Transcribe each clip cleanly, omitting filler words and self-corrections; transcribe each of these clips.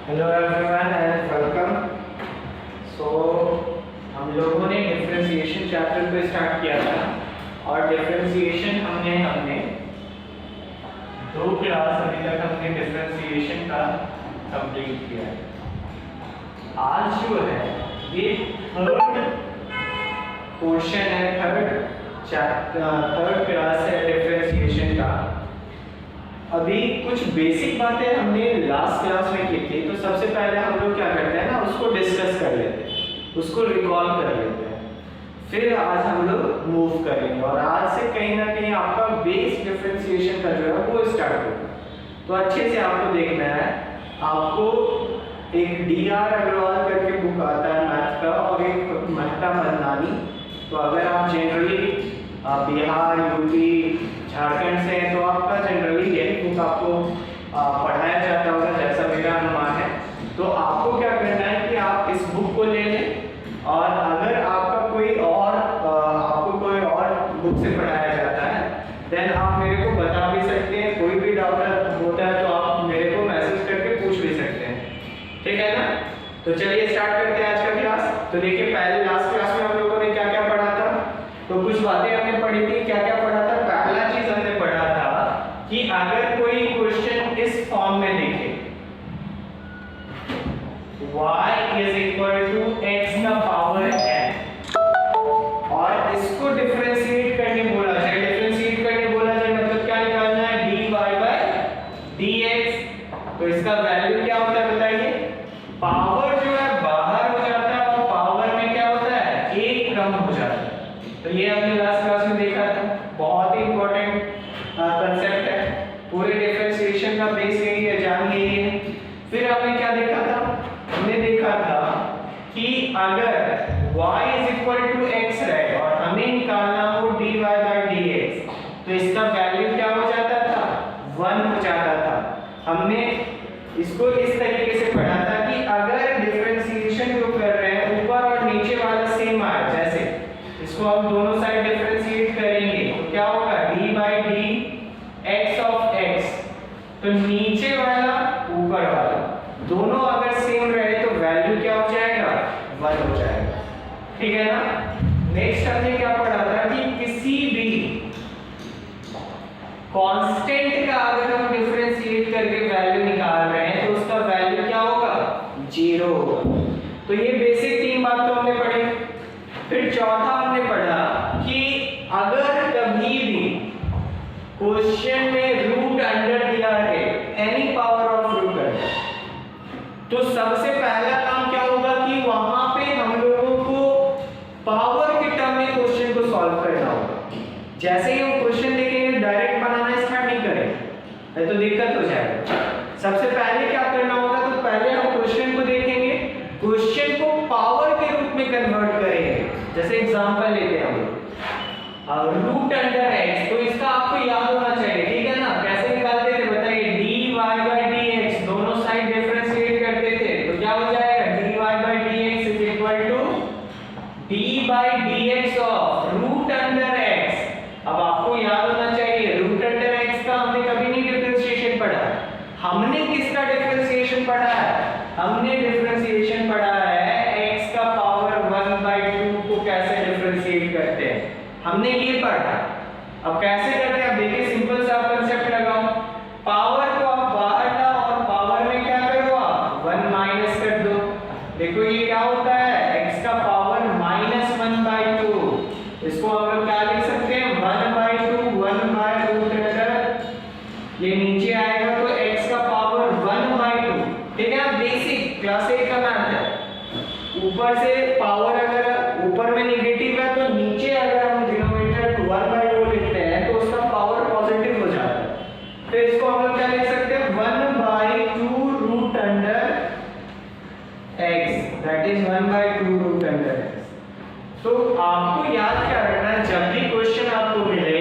Hello everyone and welcome. So हम लोगों ने डिफरेंशिएशन चैप्टर को स्टार्ट किया था और डिफरेंशिएशन हमने दो क्लास अभी तक हमने डिफरेंशिएशन का कंप्लीट किया है। आज जो है ये थर्ड पोर्शन है, थर्ड क्लास है डिफरेंशिएशन का। अभी कुछ बेसिक बातें हमने लास्ट क्लास में की थी, तो सबसे पहले हम लोग क्या करते हैं ना, उसको डिस्कस कर लेते हैं, उसको रिकॉल कर लेते हैं, फिर आज हम लोग मूव करेंगे और आज से कहीं ना कहीं आपका बेस डिफरेंशिएशन का जो है वो स्टार्ट होगा। तो अच्छे से आपको देखना है, आपको एक DR अग्रवाल करके बुक आता है मैथ का और एक महता मदनानी। तो अगर आप जनरली बिहार, यूपी, झारखंड से हैं तो आपका जनरली यही बुक आपको पढ़ाया जाता होगा, जैसा मेरा अनुमान है। तो आपको क्या करना है कि आप इस बुक को ले लें और अगर आपका कोई और आपको कोई और बुक से पढ़ाया जाता है देन आप मेरे को बता भी सकते हैं। कोई भी डाउट होता है तो आप मेरे को मैसेज करके पूछ भी सकते हैं, ठीक है ना। तो चलिए स्टार्ट करते हैं आज का क्लास। तो देखिए, पहले लास्ट क्लास में हम लोगों ने क्या क्या पढ़ा था, तो कुछ बातें हमने पढ़ी थी। क्या क्या पढ़ा था? पहला चीज हमने पढ़ा था कि अगर कोई क्वेश्चन इस फॉर्म में देखे, y is equal to x का पावर n, और इसको डिफरेंशिएट करने बोला जाए, डिफरेंशिएट करने बोला जाए मतलब क्या निकालना है, dy by dx। तो इसका वैल्यू क्या होता है बताइए? पावर जो है बाहर हो जाता है और पावर में क्या होता है, एक कम हो जाता है। तो ये हमने लास्ट क्लास में देखा था, बहुत ही इंपॉर्टेंट कांसेप्ट है। पूरे डिफरेंशिएशन का बेस यही है, जान यही है। फिर हमने क्या देखा था? हमने देखा था कि अगर y is equal to x है और हमें निकालना हो dy by dx, तो इसका वैल्यू क्या हो जाता था, 1 हो जाता था। हमने इसको इस तरीके से पढ़ा था कि अगर डिफरेंशिएशन जो कर रहे हैं ऊपर और नीचे वाला सेम आए, जैसे इसको हम दोनों साइड डिफरेंशिएट करेंगे तो क्या होगा, d by dx of x। तो नीचे वाला ऊपर वाला दोनों अगर सेम रहे तो वैल्यू क्या हो जाएगा, 1 हो जाएगा, ठीक है ना। नेक्स्ट हमने क्या पढ़ा था कि किसी भी कांस्टेंट का अगर हम डिफरेंशिएट करके वैल्यू निकाल रहे हैं तो उसका वैल्यू क्या होगा, 0 होगा। तो ये बेसिक 3 बात तो हमने पढ़ी। फिर चौथा हमने पढ़ा कि अगर कभी भी क्वेश्चन में रूट अंडर दिया है, any power of root under, तो सबसे पहला काम क्या होगा कि वहां पे हम लोगों को पावर के टर्म में क्वेश्चन को सॉल्व करना होगा। जैसे ही हम क्वेश्चन देखेंगे डायरेक्ट बनाना स्टार्ट नहीं करेंगे, तो दिक्कत हो जाएगा। सबसे पहले क्या करना होगा, तो पहले हम क्वेश्चन को देखेंगे, क्वेश्चन को पावर के रूप में कन्वर्ट करेंगे। जैसे एग्जांपल लेते हैं हम रूट अंडर x, तो इसका आपको याद होना चाहिए, ठीक है ना। कैसे निकालते थे बताइए, dy by dx, दोनों साइड डिफरेंशिएट करते थे तो क्या हो जाएगा, dy by dx is equal to d by dx of root under x। अब आपको याद होना चाहिए रूट अंडर x का हमने कभी नहीं डिफरेंशिएशन पढ़ा। हमने किसका डिफरेंशिएशन पढ़ा है, हमने डिफरेंशिएशन पढ़ा है x का पावर 1/2 को कैसे डिफरेंशिएट करते हैं, हमने ये पढ़ा। अब कैसे करते हैं, अब देखिए सिंपल सा कांसेप्ट लगाओ, पावर को आप बाहर लाओ और पावर में क्या करो, आप 1 माइनस कर दो। देखो ये क्या होता है, x का पावर -1/2। इसको हम लोग क्या लिख सकते हैं, 1/2, 1/√, ये नीचे आएगा तो x का पावर 1/2, ठीक है। बेसिक क्लास 8 का मैथ है। ऊपर से पावर अगर ऊपर में नेगेटिव है तो नीचे अगर हम डिनोमिनेटर 1/2 लिखते हैं तो उसका पावर पॉजिटिव हो जाता है। तो इसको हम लोग क्या लिख सकते हैं, 1/2 root under x, that is 1/2 root under x। तो आपको याद क्या रखना है, जब भी क्वेश्चन आपको मिले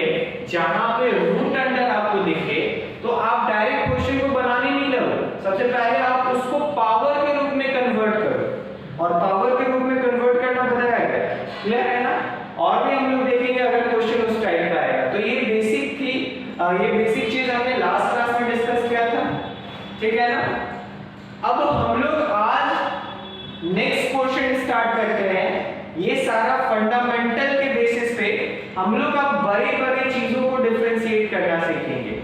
जहां पे रूट अंडर आपको दिखे तो आप डायरेक्ट क्वेश्चन को बनाने नहीं लगो, सबसे पहले आप उसको पावर के रूप में कन्वर्ट करो, और पावर के रूप में कन्वर्ट करना बताया गया, क्लियर है ना। और भी हम लोग देखेंगे अगर क्वेश्चन उस टाइप का आएगा। तो ये बेसिक थी, ये बेसिक चीज हमने लास्ट क्लास में डिस्कस किया था, ठीक है ना। अब हम लोग आज नेक्स्ट क्वेश्चन स्टार्ट करते हैं। ये सारा फंडामेंटल के बेसिस पे हम लोग अब बड़े-बड़े चीजों को डिफरेंशिएट करना सीखेंगे।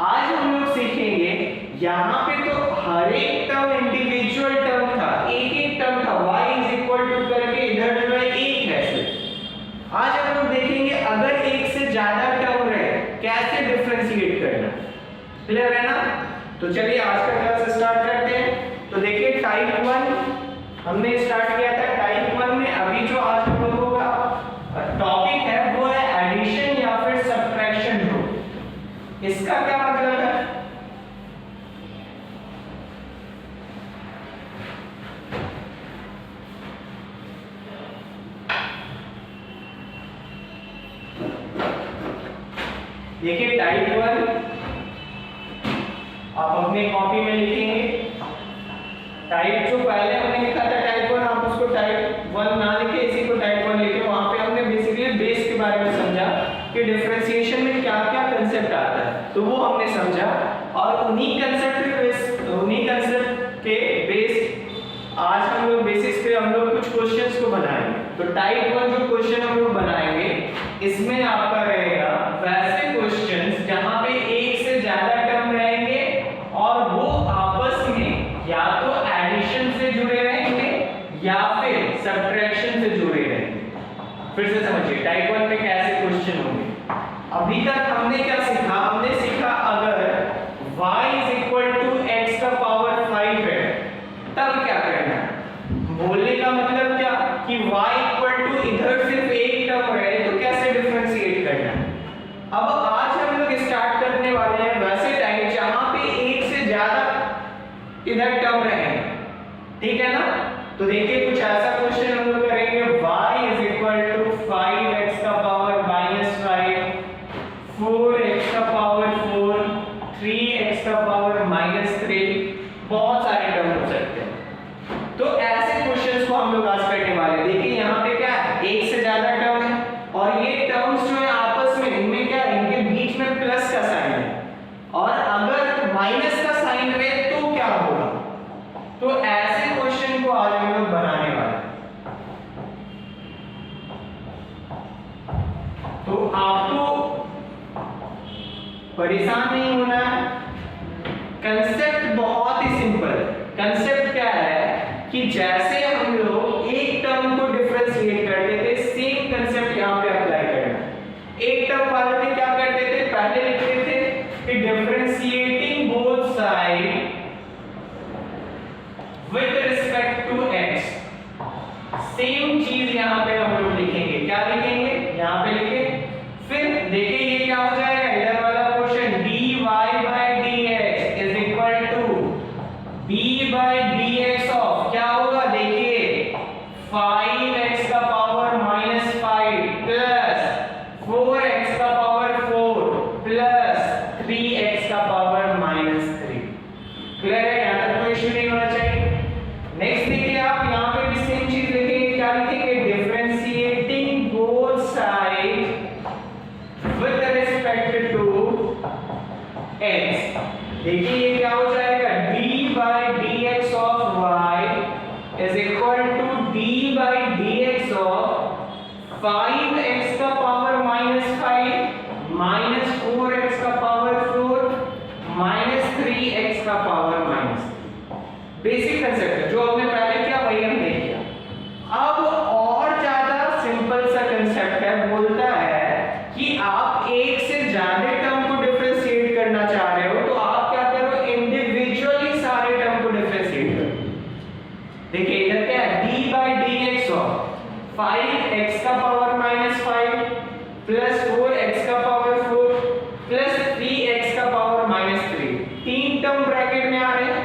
आज हम लोग सीखेंगे, यहाँ पे तो हर एक टर्म इंडिविजुअल टर्म था, एक टर्म था y इज इक्वल टू करके, इधर जो है एक है सिर्फ। आज हम लोग देखेंगे अगर एक से ज्यादा टर्म रहे कैसे डिफरेंशिएट करना। क्लियर है ना? तो चलिए आज का क्लास स्टार्ट करते हैं। तो देखिए टाइप 1 हमने स्टार्ट किया था। टाइप 1 में अभी जो आज हम लोगों का टॉपिक है वो है एडिशन या फिर सब्ट्रैक्शन रूल। इसका क्या मतलब है? देखिए टाइप 1 आप अपने कॉपी में लिखेंगे। टाइप जो पहले हमने लिखा था टाइप 1, आप उसको टाइप 1 ना लिखे, इसी को टाइप 1 लिखे। वहां पे हमने बेसिकली बेस के बारे में समझा कि डिफरेंशिएशन में क्या-क्या कांसेप्ट आता है, तो वो हमने समझा। और उन्हीं कांसेप्ट के बेस आज हम लोग बेसिस पे हम लोग कुछ क्वेश्चंस को बनाएंगे। तो टाइप 1 जो क्वेश्चन हम लोग बनाएंगे इसमें आपका रहेगा वैसे क्वेश्चंस जहां पे एक से ज्यादा टर्म रहेंगे और वो आपस में या तो एडिशन से जुड़े रहेंगे या फिर सब्ट्रैक्शन से जुड़े रहेंगे। फिर से समझिए टाइप 1 में कैसे क्वेश्चन होंगे। अभी तक हमने क्या सीखा? हमने सीखा अगर y is equal to x का पावर 5 है तब क्या करना है। बोलने का मतलब क्या कि y equal to इधर सिर्फ एक टर्म रहे तो कैसे डिफरेंशिएट करना है। अब आज हम लोग स्टार्ट करने वाले हैं वैसे टाइप जहां पे एक से ज्यादा इधर टर्म रहे, ठीक है ना? तो देखिए कुछ ऐसा क्वेश्चन हम लोग करेंगे, y is equal to 5x का पावर -5, 4x का पावर 4, 3x का पावर -3, बहुत सारे टर्म हो सकते हैं। तो ऐसे क्वेश्चंस को हम लोग आज करने वाले हैं। देखिए यहाँ पे क्या है, एक से ज्यादा टर्म है और ये टर्म्स जो है आपस में इनमें क्या है, इनके बीच में प्लस का साइन है और अगर माइनस का साइन रहे तो क्या होगा। तो ऐसे क्वेश्चन को आज हम लोग बनाने वाले हैं। तो आपको परेशान नहीं होना है। कंसेप्ट बहुत ही सिंपल है। कंसेप्ट क्या है कि जैसे हम लोग एक टर्म को डिफरेंशिएट करते थे सेम कंसेप्ट यहां पे अप्लाई करना है। एक टर्म वाले में क्या करते थे, पहले लिखते थे कि differentiating both side with respect to x। Same चीज यहां पे हम लोग लिखेंगे। क्या लिखेंगे? यहां पे लिखेंगे। फिर देखिए ये क्या हो जाएगा, इधर वाला question dy/dx is equal to b/dx of क्या होगा, देखिए 5x का पावर -5 प्लस 4x का पावर 4 प्लस 3x का पावर -3। क्लियर है? यहां तक कोई इशू नहीं होना चाहिए। नेक्स्ट देखिए आप यहां पे भी सेम चीज लिखेंगे। क्या लिखेंगे? Differentiating both side with respect to x। देखिए ये क्या हो जाएगा, d/dx of y is equal to d/dx of 5x का पावर -5 माइनस 4x का पावर 4 माइनस 3x का पावर -3। बेसिक कंसेप्ट है, जो हमने पहले किया वही हमने किया। अब और ज्यादा सिंपल सा कंसेप्ट है, बोलता है कि आप एक से ज्यादा टर्म को डिफरेंशिएट करना चाह रहे हो तो आप क्या करो, इंडिविजुअली सारे टर्म को डिफरेंशिएट करो। देखिए इधर क्या है, d/dx ऑफ 5x का पावर -5 प्लस 4x का पावर 4 प्लस 3x का पावर -3, तीन टर्म ब्रैकेट में आ रहे हैं।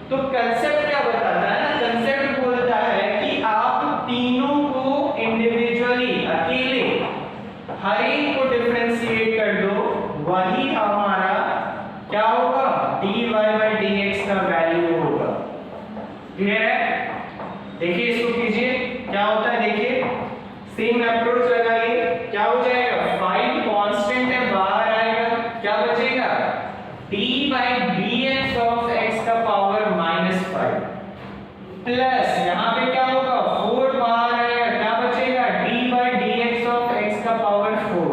तो कंसेप्ट क्या बताता है ना, कंसेप्ट बोलता है कि आप तीनों को इंडिविजुअली अकेले हर एक को डिफरेंशिएट कर दो, वही हमारा क्या होगा, dy/dx का वैल्यू होगा। क्लियर है? देखिए इसको कीजिए, क्या होता है देखिए, सेम अप्रोच लगाइए। क्या हो जाएगा, 5 कांस्टेंट है बाहर आएगा, क्या बचेगा, d/dx ऑफ x का पावर -5 प्लस यहाँ पे क्या होगा 4 बाहर आएगा, क्या बचेगा d by dx of x का पावर 4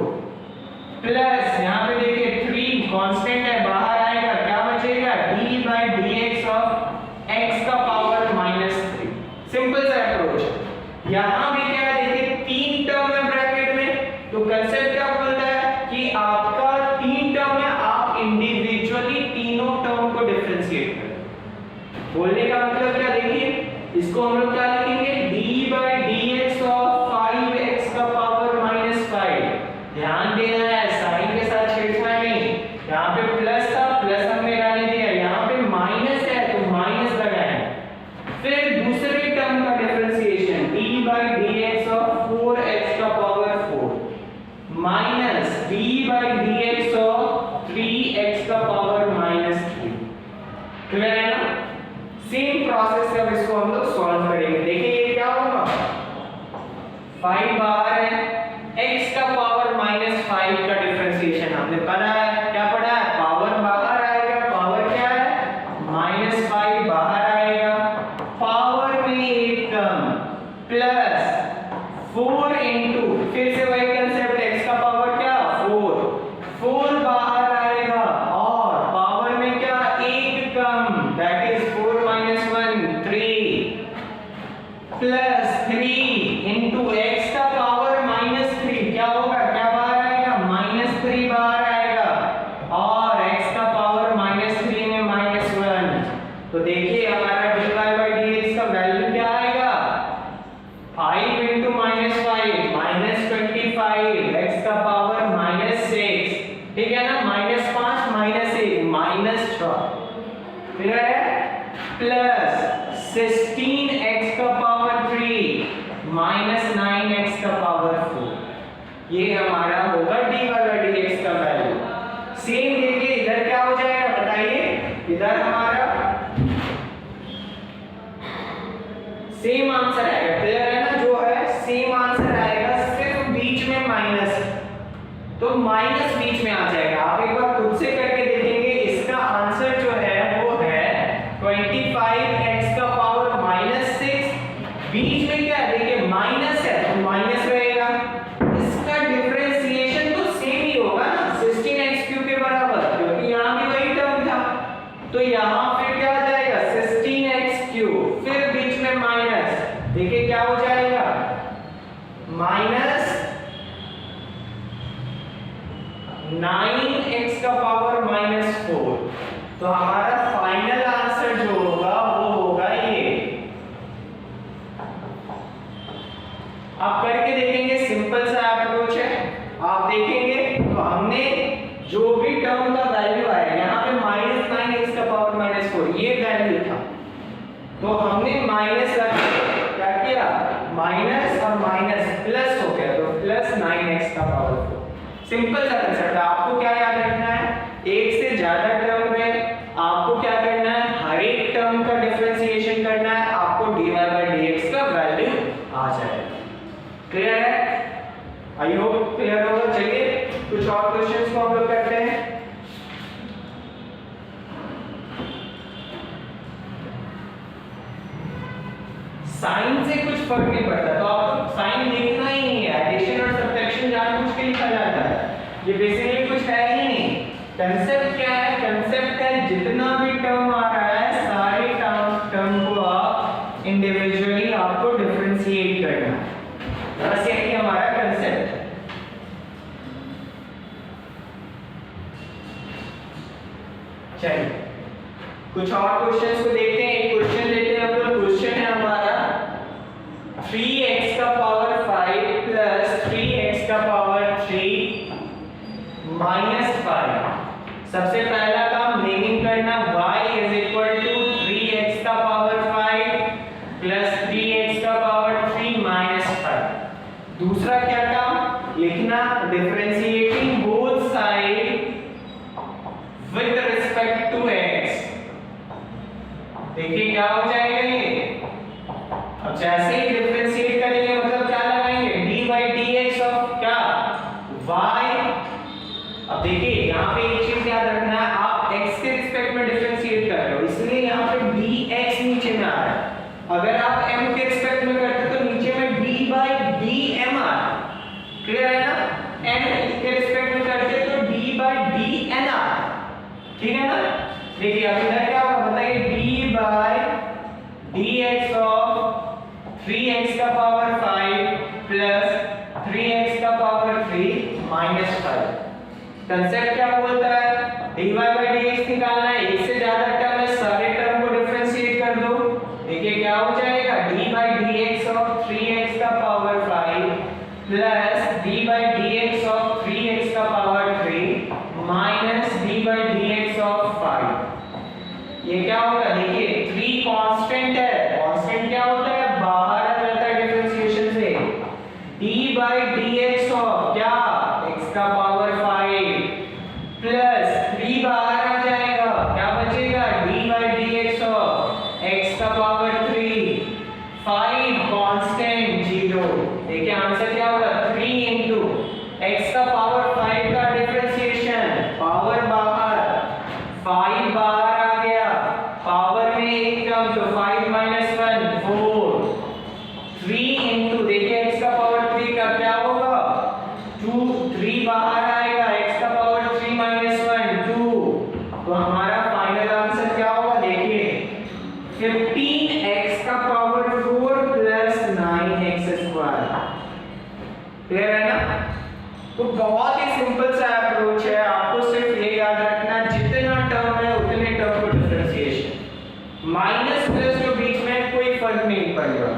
प्लस यहाँ पे देखिए 3 कांस्टेंट है बाहर आएगा, क्या बचेगा d by dx of x का पावर -3। सिंपल सा अप्रोच है। यहाँ भी क्या देखिए 3 टर्म है ब्रैकेट में, तो कंसेप्ट क्या बोलता है कि आपका 3 टर्म है, आप इंडिविजुअली तीनों टर्म को डिफरेंशिएट करें। बोलने का मतलब क्या देखिए, इसको हम लोग क्या लिखेंगे d by dx of 5x का पावर -5। ध्यान देना है साइन के साथ छेड़छाड़ नहीं, यहाँ पे प्लस था प्लस हमने लगाने दिया, यहाँ पे माइनस है तो माइनस लगाए। फिर दूसरे टर्म का differentiation d by dx of 4x का power 4 minus d by dx of 3x का पावर -3। क्लियर है ना? सेम प्रोसेस से अब इसको हम लोग सॉल्व करेंगे। देखिए ये क्या होगा 5 बाहर है, x का पावर -5 का डिफरेंशिएशन हमने पढ़ा है, क्या पढ़ा है पावर बाहर आएगा, पावर क्या है -5 बाहर आएगा, पावर में एक टर्म प्लस 4 इनटू फिर से वही कांसेप्ट x का पावर क्या 4 बाहर आएगा और पावर में क्या एक term that is 4 - 1 3 plus 3 into x का पावर -3 क्या होगा, क्या बाहर आएगा -3 बाहर आएगा और x का पावर -3 में -1। तो देखिए हमारा dy by dx का वैल्यू क्या आएगा 5 इनटू -5 -25 x का पावर -6, ठीक है ना, -5 -1 -6 फिर है प्लस 16x का पावर 3 -9x का पावर 4। ये हमारा होगा dy by dx का वैल्यू। सेम देखिए इधर क्या हो जाएगा बताइए, इधर हमारा सेम आंसर आएगा। क्लियर है ना, जो है सेम आंसर आएगा, सिर्फ बीच में माइनस, तो माइनस बीच में आ जाएगा। आप एक बार खुद से करके देखेंगे, इसका आंसर जो है वो है 25x का पावर -6, बीच में क्या है देखिए माइनस है तो माइनस रहेगा, इसका डिफरेंशिएशन तो सेम ही होगा ना 16x³ के बराबर, क्योंकि यहाँ भी वही टर्म था, तो यहाँ फिर क्या आ जाएगा 16x³, फिर बीच में माइनस, देखिए क्या हो जाएगा -9x का पावर -4। तो हमारा फाइनल आंसर जो होगा वो होगा ये। आप करके देखेंगे, सिंपल सा अप्रोच है। आप देखेंगे तो हमने जो भी टर्म का वैल्यू आया यहाँ पे -9x का पावर -4 ये वैल्यू था, तो हमने माइनस लगा क्या किया, माइनस और माइनस प्लस हो गया, तो प्लस 9x का पावर 4। सिंपल सा कंसेप्ट है। आपको क्या याद रखना है, एक से ज्यादा टर्म में आपको क्या करना है, हर एक टर्म का डिफरेंशिएशन करना है, आपको dy by dx का वैल्यू आ जाएगा। क्लियर है? आई होप क्लियर होगा। चलिए कुछ और क्वेश्चंस को हम लोग करते हैं। साइन से कुछ फर्क नहीं पड़ता, तो आपको साइन देखना ही नहीं है, एडिशन और सब्ट्रैक्शन जानबूझ के लिखा जाता है, ये बेसिकली कुछ है ही नहीं। कंसेप्ट क्या है, कंसेप्ट है जितना भी टर्म आ रहा है सारे टर्म को आप इंडिविजुअली आपको डिफरेंशिएट करना है, बस यही हमारा कंसेप्ट है। चलिए कुछ और क्वेश्चंस को देखते हैं। एक क्वेश्चन लेते हैं हम लोग। क्वेश्चन है हमारा 3x का पावर 5 प्लस 3x का पावर 3 माइनस 5। सबसे पहला काम नेमिंग करना, y is equal to 3x का पावर 5 प्लस 3x का पावर 3 माइनस 5। दूसरा क्या काम लिखना, differentiating both side with respect to x। देखिए क्या हो जाएगा ये, अब जैसे ही डिफरेंशिएट करेंगे मतलब क्या लगाएंगे, dy by dx ऑफ क्या y। अब देखिए यहाँ पे एक चीज याद रखना है, आप x के रिस्पेक्ट में डिफरेंशिएट कर रहे हो, इसलिए यहाँ पे dx नीचे में आ रहा है, अगर आप m के रिस्पेक्ट में करते तो नीचे में d/dm आ, क्लियर है ना? n के रिस्पेक्ट में करते तो d/dn आ, ठीक है ना? देखिए अब इधर क्या होगा बताइए, d/dx ऑफ 3x का पावर 5 प्लस 3x का पावर 3 माइनस 5। कंसेप्ट क्या बोलता है, dy/dx निकालना है, एक से ज्यादा टर्म है, सारे टर्म को डिफरेंशिएट कर दो। देखिए क्या हो जाएगा, d/dx ऑफ 3x का power 5 plus d/dx of 3x का पावर 3 माइनस d/dx ऑफ 5। ये क्या होगा, देखिए 3 कांस्टेंट है, कांस्टेंट क्या होता है, बाहर आ जाता है डिफरेंशिएशन से। d/dx ऑफ क्या, x का पावर 5 प्लस 3 बाहर आ जाएगा, क्या बचेगा, d/dx ऑफ x का पावर 3 5 कांस्टेंट 0। देखिए आंसर क्या होगा, 3 into x का पावर 5 का डिफरेंशिएशन, पावर बाहर 5 बाहर आ गया, पावर में एक कम तो 5 minus 1 4 3 into देखिए x का पावर 3 का क्या होगा 2 3 बाहर आएगा, x का पावर 3 minus 1 2। तो हमारा फाइनल आंसर क्या होगा, देखिए 15x का power 4 plus 9x square. Clear है ना? तो बहुत ही सिंपल सा अप्रोच है, आपको सिर्फ ये याद रखना जितना टर्म है उतने टर्म को डिफरेंशिएशन, माइनस प्लस जो बीच में कोई फर्क नहीं पड़ेगा,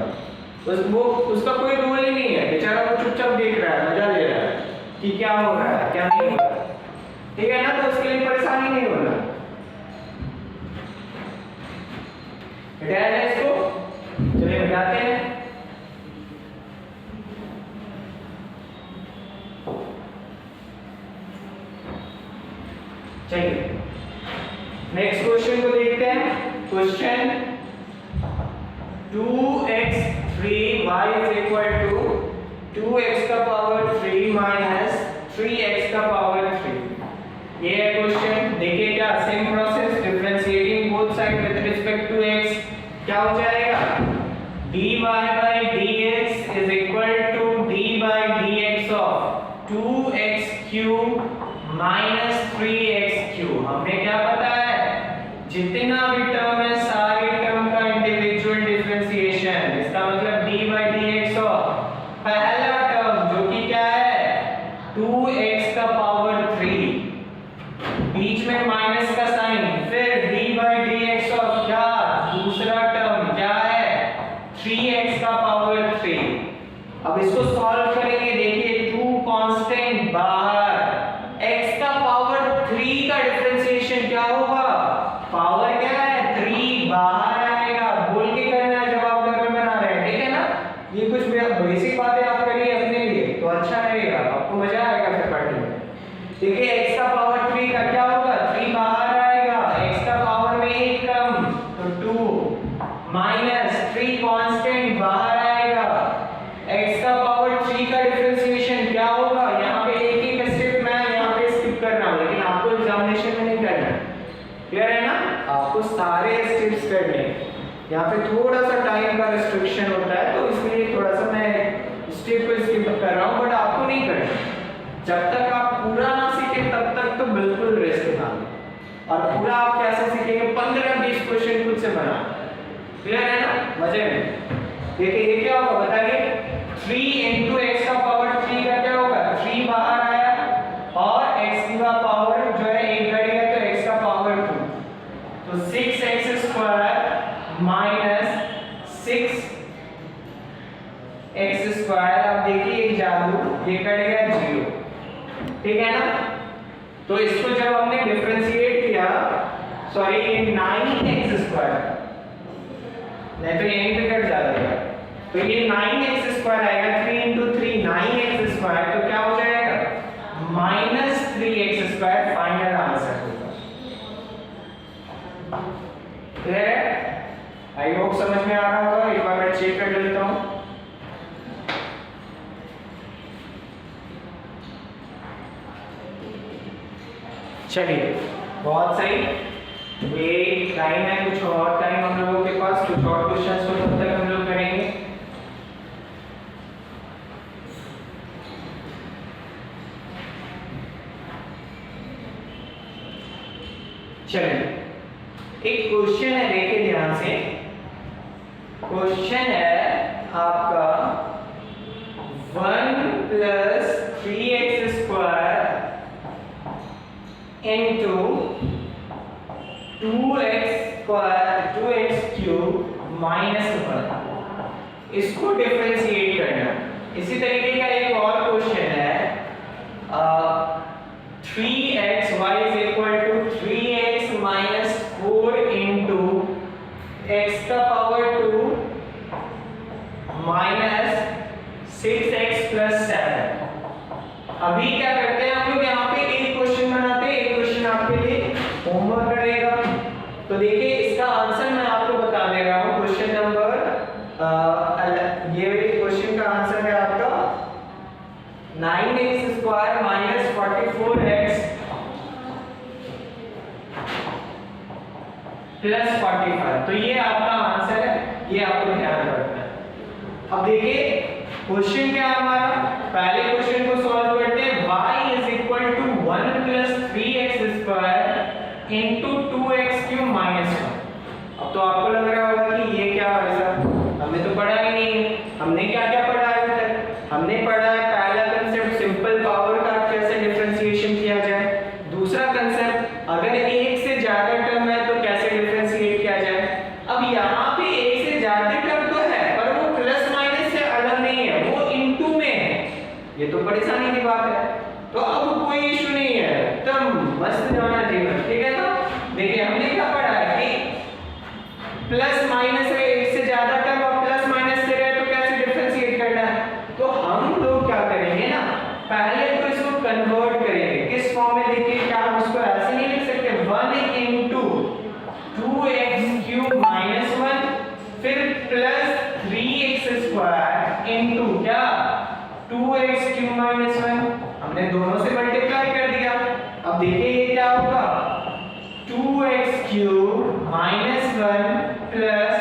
उसका कोई रोल ही नहीं है, बेचारा वो चुपचाप देख रहा है, मजा ले रहा है कि क्या हो रहा है क्या नहीं हो रहा है, ठीक है ना? तो उसके लिए परेशानी नहीं होना। हटाया इसको, चलिए हटाते हैं। चलिए नेक्स्ट क्वेश्चन को देखते हैं। Question 2x3y is equal to 2x का पावर 3 माइनस 3x का पावर 3। ये है क्वेश्चन। देखिए क्या same process, differentiating both side with respect to x, क्या हो जाएगा, dy/dx is equal to d/dx of 2x³ minus 3x³। हमने क्या पता है, जितना भी टर्म है सारे टर्म का इंडिविजुअल डिफरेंशिएशन, इसका मतलब d/dx ऑफ पहला टर्म जो कि क्या है 2x का पावर 3, बीच में माइनस का साइन, फिर d/dx ऑफ क्या दूसरा टर्म क्या है 3x का पावर 3। अब इसको सॉल्व करेंगे, देखिए 2 कांस्टेंट बाहर, x का पावर 3 का डिफरेंशिएशन क्या होगा, पावर क्या है 3 बाहर आएगा, बोल के करना है जब आप घर में बना रहे हैं, ठीक है ना? ये कुछ बेसिक बातें आप करिए अपने लिए तो अच्छा रहेगा, आपको मजा आएगा फिर पढ़ने में। देखिए x का पावर 3 का क्या होगा, 3 बाहर आएगा, x का पावर में एक कम तो 2 माइनस 3 कांस्टेंट बाहर आएगा, x का पावर 3 का डिफरेंशिएशन क्या होगा, यहाँ पे एक एक स्टेप मैं यहाँ पे स्किप कर रहा हूँ, लेकिन आपको एग्जामिनेशन में नहीं करना है, क्लियर है ना? आपको सारे स्टेप्स करने, यहाँ पे थोड़ा सा टाइम का रिस्ट्रिक्शन होता है तो इसलिए थोड़ा सा मैं स्टेप को स्किप कर रहा हूँ, बट आपको नहीं करना। जब तक आप पूरा ना सीखे तब तक तो बिल्कुल रेस्ट ना लें, और पूरा आप कैसे सीखेंगे, 15-20 क्वेश्चन खुद से बना, क्लियर है ना? मजे में। देखिए ये क्या होगा बताइए, 3 into x का पावर 3 का क्या होगा, 3 बाहर आया और x का पावर जो है 1 घटेगा तो x का पावर 2, तो 6x² माइनस 6x²। अब देखिए एक जादू, ये कटेगा 0, ठीक है ना? तो इसको जब हमने डिफरेंशिएट किया, सॉरी ये 9x², नहीं तो यहीं पे कट जाएगा, तो ये 9x² आएगा, 3 into 3 9x², तो क्या हो जाएगा माइनस 3x², फाइनल आंसर होगा। क्लियर है? आई होप समझ में आ रहा होगा, एक बार मैं चेक कर लेता हूँ। चलिए बहुत सही, ये टाइम है, कुछ और टाइम हम लोगों के पास, कुछ और क्वेश्चंस को तब तक चलिए एक क्वेश्चन है, देखिए ध्यान से। क्वेश्चन है आपका 1 + 3x² into 2x³ -1, इसको डिफरेंशिएट करना। इसी तरीके का एक और क्वेश्चन है 3xy = 3x - 4 into x⁻² - 6x + 7। अभी क्या करते हैं हम लोग, यहाँ पे एक क्वेश्चन बनाते हैं, एक क्वेश्चन आपके लिए होमवर्क रहेगा। तो देखिए इसका आंसर मैं आपको बता दे रहा हूँ। क्वेश्चन नंबर ये क्वेश्चन का आंसर है आपका 9x² - 44x + 45। तो ये आपका आंसर है, ये आपको ध्यान रखना है। अब देखिए क्वेश्चन क्या है हमारा, पहले क्वेश्चन को सॉल्व करते हैं। y = 1 + 3x² into 2x³ - 1। अब तो आपको लग रहा होगा कि ये क्या है सर, हमने तो पढ़ा ही नहीं है। हमने क्या क्या पढ़ा है अभी तक? हमने पढ़ा है पहला कंसेप्ट सिंपल पावर का कैसे डिफरेंशिएशन किया जाए, दूसरा कंसेप्ट अगर एक से ज्यादा टर्म है तो कैसे डिफरेंशिएट किया जाए। अब यहाँ पे एक से ज्यादा टर्म तो है पर वो प्लस माइनस से अलग नहीं है, वो इनटू में है। ये तो परेशानी की बात है। तो अब कोई इशू नहीं है, एकदम मस्त जाना जीवन, ठीक है ना। देखिए हमने क्या पढ़ा है कि प्लस माइनस है, एक से ज्यादा टर्म और प्लस माइनस से रहे तो कैसे डिफरेंशिएट करना है। तो हम लोग क्या करेंगे ना, पहले तो इसको कन्वर्ट करेंगे किस फॉर्म में। देखिए क्या हम इसको ऐसे नहीं लिख सकते 1 into 2x³ - 1 फिर प्लस 3x² into क्या 2x³ - 1। हमने दोनों से मल्टीप्लाई कर दिया। अब देखिए ये क्या होगा 2x³ - 1 प्लस,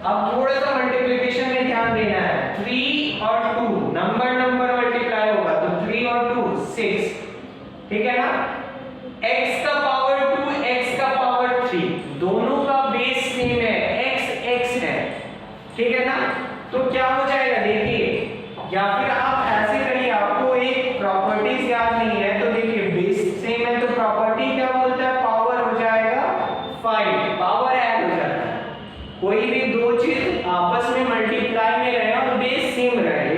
अब थोड़ा सा मल्टीप्लिकेशन में ध्यान देना है, 3 और 2 नंबर मल्टीप्लाई होगा तो 3 और 2 6, ठीक है ना। x⁻², x⁻3 दोनों का बेस सेम है, x है, ठीक है ना। तो क्या हो जाएगा देखिए, या फिर आप ऐसे करिए, आपको एक प्रॉपर्टीज याद नहीं है तो देखिए बेस सेम है तो प्रॉपर्टी क्या बोलता है, पावर हो जाएगा 5, पावर ऐड हो जाता है। कोई भी दो चीज आपस में मल्टीप्लाई में रहे और बेस सेम रहे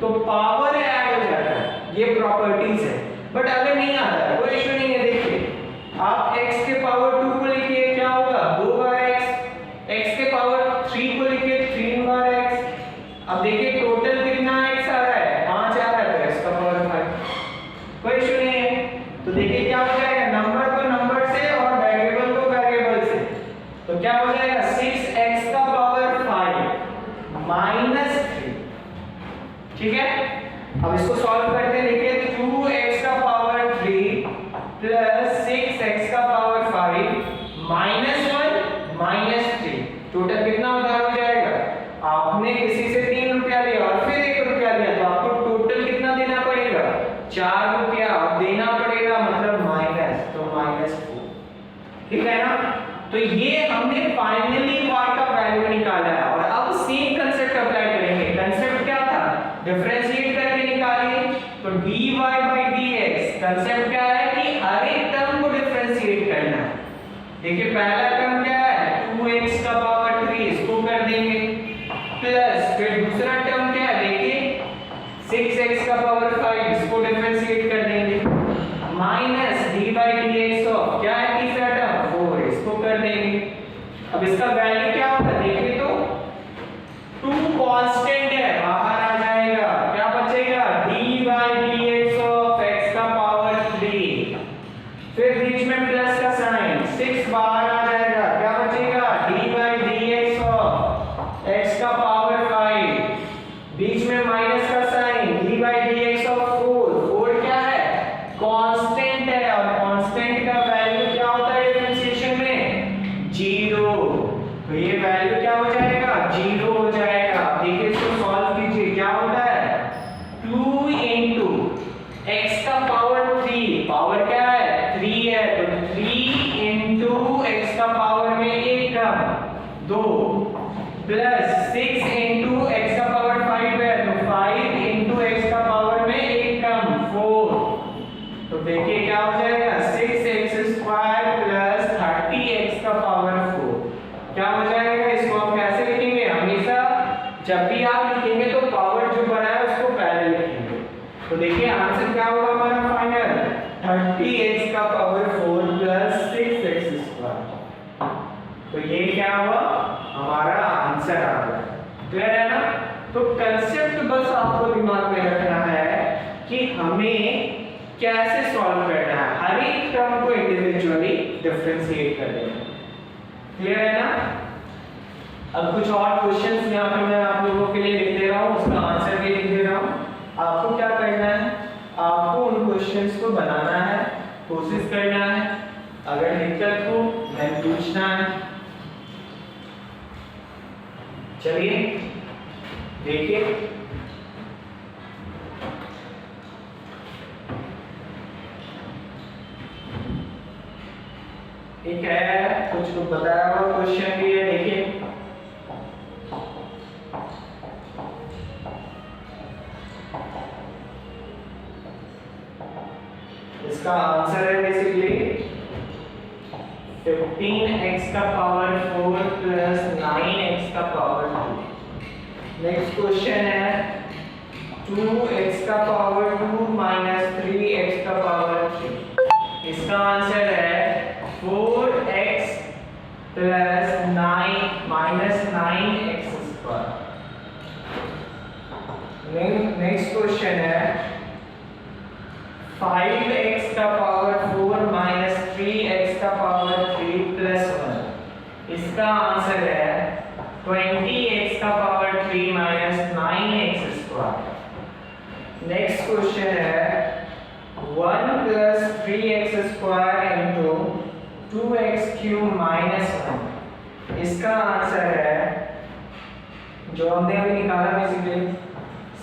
तो पावर ऐड हो जाता है, ये प्रॉपर्टीज है। बट अगर नहीं आता है कोई इशू नहीं है। देखिए आप x के पावर 2 को लिखिए, क्या होगा 2 बार x, x के पावर 3 को लिखिए 3 बार x। अब देखिए टोटल कितना x आ रहा है, 5 आ रहा है, तो x का पावर 5, कोई इशू नहीं है। तो देखिए क्या हो जाएगा, नंबर को नंबर से और वेरिएबल को वेरिएबल से, तो क्या हो जाएगा 6x का पावर 5 - 3, ठीक है। अब इसको सॉल्व करते हैं। देखिए 2x का पावर 3 प्लस 6x का पावर 5 -1 - 3, टोटल कितना उधार हो जाएगा। आपने किसी से 3 रुपया लिया और फिर 1 रुपया लिया तो आपको टोटल कितना देना पड़ेगा, 4 रुपया देना पड़ेगा, मतलब माइनस, तो -4, ठीक है ना। तो ये हमने फाइनली y का वैल्यू निकाला है। और अब सेम कंसेप्ट अप्लाई करेंगे। कंसेप्ट क्या था, डिफरेंशिएट करके निकालिए। तो dy/dx कंसेप्ट क्या है कि हर एक टर्म को डिफरेंशिएट करना है। देखिए पहला टर्म क्या है 2x का पावर 3, इसको कर देंगे प्लस, फिर दूसरा टर्म क्या है देखिए 6x का पावर 5, इसको डिफरेंशिएट कर देंगे, माइनस d/dx ऑफ क्या है तीसरा टर्म 4, इसको कर देंगे। अब इसका वैल्यू क्या होगा देखिए तो 2 कांस्टेंट है, बाहर आ जाएगा, क्या बचेगा d/dx ऑफ x का पावर 3, फिर बीच में प्लस का साइन 6 बाहर आ जाएगा, क्या बचेगा d/dx ऑफ x का पावर 5, बीच में माइनस का साइन d/dx ऑफ 4 क्या है कांस्टेंट है, और कांस्टेंट का वैल्यू क्या होता है डिफरेंशिएशन में 0, तो ये वैल्यू क्या हो जाएगा 0 हो जाएगा। देखिए इसको सॉल्व कीजिए, क्या होता है 2 into x का पावर 3, पावर क्या है 3 है, तो 3 into 2 प्लस 6 इंटू एक्स का पावर 5 है तो 5 इंटू एक्स का पावर में एक कम 4। तो देखिए क्या हो जाएगा 6x² प्लस 30x का पावर 4 क्या हो जाएगा। इसको हम कैसे लिखेंगे, हमेशा जब भी आप लिखेंगे तो पावर जो बड़ा है उसको पहले लिखेंगे। तो देखिए आंसर क्या होगा हमारा फाइनल 30x का पावर 4 प्लस 6x²। तो ये क्या हुआ हमारा आंसर आ गया। क्लियर है ना। तो कंसेप्ट बस आपको दिमाग में रखना है कि हमें कैसे सॉल्व करना है, हर एक टर्म को इंडिविजुअली डिफरेंशिएट कर देना। क्लियर है ना। अब कुछ और क्वेश्चंस यहाँ पे मैं आप लोगों के लिए लिख दे रहा हूँ, उसका आंसर भी लिख दे रहा हूँ। आपको क्या करना है, आपको उन क्वेश्चंस को बनाना है, कोशिश करना है, अगर दिक्कत हो देन पूछना है। चलिए देखिए ठीक है, कुछ तो बताया हुआ क्वेश्चन भी है। देखिए इसका आंसर है बेसिकली 15x का पावर 4 प्लस 9x का पावर 2। नेक्स्ट क्वेश्चन है 2x का पावर 2 माइनस 3x का पावर 3। इसका आंसर है 4x plus 9 minus 9x²। Next question है 5x का पावर 4 माइनस 3x का पावर 3 प्लस 1। इसका आंसर है 20x का power 3 minus 9x²। Next question है 1 plus 3x² into 2x³ minus 1। इसका आंसर है जो हमने अभी निकाला basically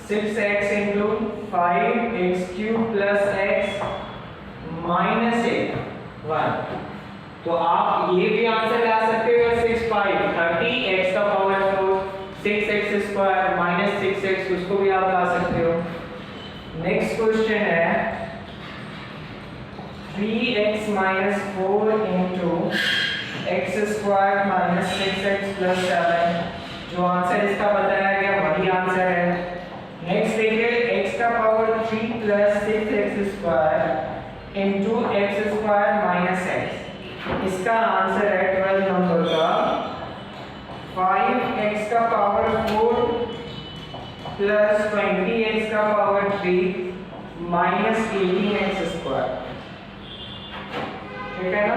6x into 5x³ plus x minus 1। तो आप ये भी आंसर ला सकते हो 6 5 30x का पावर 4 6x² माइनस 6x, उसको भी आप ला सकते हो। नेक्स्ट क्वेश्चन है 3x minus 4 into x² minus 6x plus 7। जो आंसर इसका बताया गया वही आंसर है। नेक्स्ट देखिए x का power 3 plus 6x² into x² minus x। इसका आंसर है 12 नंबर का 5x का पावर 4 प्लस 20x का पावर 3 माइनस 18x²। ठीक है ना।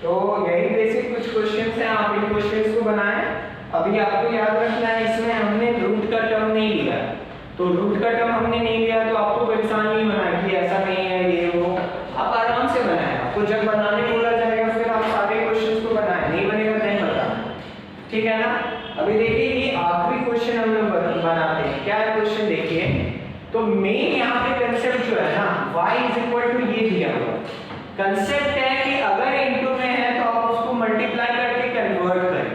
तो यही बेसिक कुछ क्वेश्चंस हैं, आप इन क्वेश्चंस को बनाएं। अभी आपको याद रखना है इसमें हमने रूट का टर्म नहीं लिया, तो रूट का टर्म हमने नहीं लिया तो आपको परेशान नहीं बनाए कि ऐसा नहीं है ये वो, आप आराम से बनाएं। आपको जब बनाने बोला जाएगा फिर आप सारे क्वेश्चंस को बनाएं, नहीं बनेगा नहीं बताना। ठीक है ना। अभी देखिए ये आखिरी क्वेश्चन हम लोग बनाते हैं। क्या है क्वेश्चन देखिए, तो मेन यहाँ पे कंसेप्ट जो है ना y ये दिया हुआ कंसेप्ट है कि अगर इनटू में है तो आप उसको मल्टीप्लाई करके कन्वर्ट करें।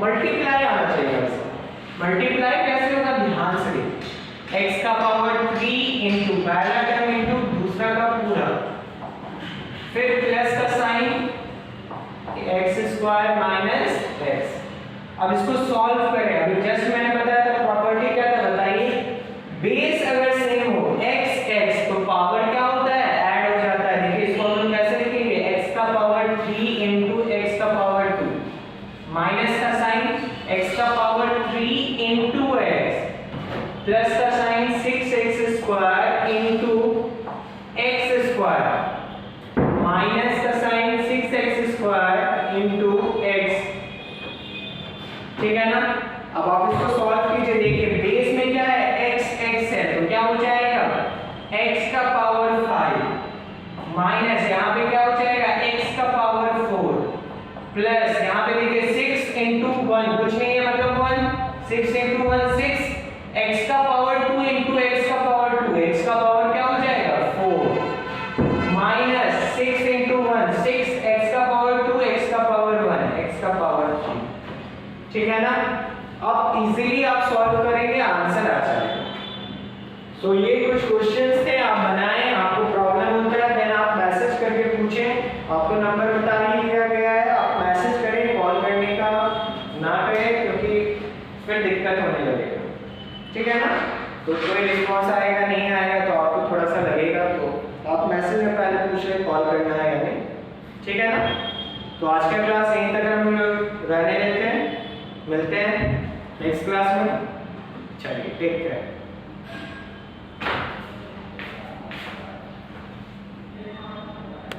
मल्टीप्लाई आना चाहिए वैसे। मल्टीप्लाई कैसे होगा ध्यान से देखिए, x का पावर 3 इंटू पहला टर्म इंटू दूसरा का पूरा, फिर प्लस का साइन x² माइनस x। अब इसको सॉल्व करें। अभी जस्ट मैंने बताया था प्रॉपर्टी क्या था बताइए, बेस अगर सेम हो x x तो पावर क्या होता है ऐड हो जाता है। देखिए इसको हम कैसे लिखेंगे x का पावर 3 इंटू x का पावर 2 माइनस का साइन x का पावर 3 इंटू x प्लस का sign 6x² into x² minus का साइन 6x² इंटू x। ठीक है ना। अब आप इसको सॉल्व कीजिए। देखिए बेस में क्या है x x है तो क्या हो जाएगा x का पावर 5 माइनस यहाँ पे क्या हो जाएगा x का पावर 4 प्लस यहाँ पे देखिए 6 इंटू 1 कुछ नहीं है मतलब 1 6 इंटू 1 6 x का पावर 2 इंटू x का पावर 2 x का पावर क्या हो जाएगा 4 माइनस 6 इंटू 1 6 x का पावर 2 x का पावर 1 x का पावर 3। ठीक है ना। अब इजीली आप सॉल्व करेंगे, आंसर आ जाएगा। सो ये कुछ क्वेश्चंस थे, आप बनाएं, आपको प्रॉब्लम होता है देन आप मैसेज करके पूछें। आपको नंबर बता ही दिया गया है, आप मैसेज करें, कॉल करने का ना करें क्योंकि फिर दिक्कत होने लगेगा, ठीक है ना। तो कोई रिस्पॉन्स आएगा नहीं आएगा तो आपको थोड़ा सा लगेगा, तो आप मैसेज में पहले पूछ लें कॉल करना है या नहीं, ठीक है ना। तो आज का क्लास यहीं तक हम लोग रहने देते हैं, मिलते हैं नेक्स्ट क्लास में। चलिए टेक केयर।